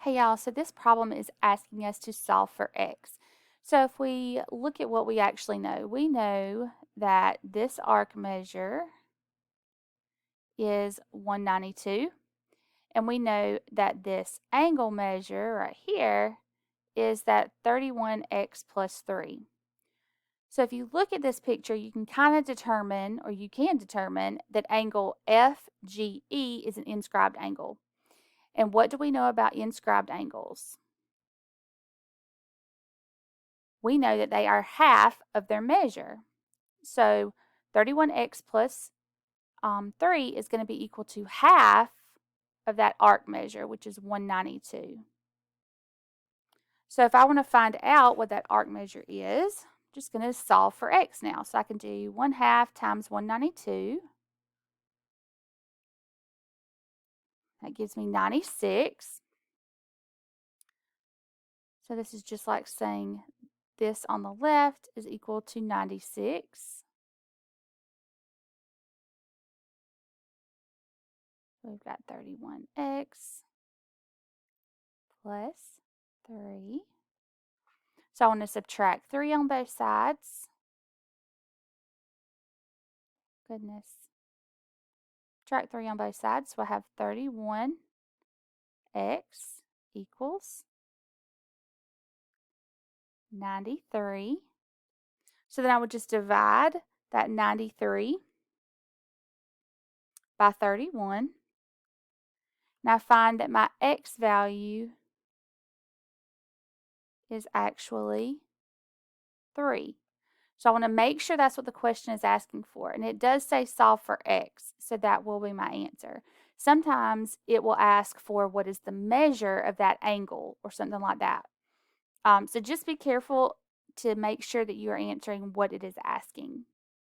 Hey y'all, so this problem is asking us to solve for x. So if we look at what we actually know, we know that this arc measure is 192, and we know that this angle measure right here is that 31x plus 3. So if you look at this picture, you can kind of determine, or you can determine, that angle FGE is an inscribed angle. And what do we know about inscribed angles? We know that they are half of their measure. So 31x plus 3 is going to be equal to half of that arc measure, which is 192. So if I want to find out what that arc measure is, I'm just going to solve for x now. So I can do 1/2 times 192. That gives me 96. So this is just like saying this on the left is equal to 96. We've got 31x plus 3. So I want to subtract 3 on both sides. Goodness. Subtract 3 on both sides, so I have 31x equals 93. So then I would just divide that 93 by 31. Now I find that my x value is actually 3. So I want to make sure that's what the question is asking for. And it does say solve for x, so that will be my answer. Sometimes it will ask for what is the measure of that angle or something like that. So just be careful to make sure that you are answering what it is asking.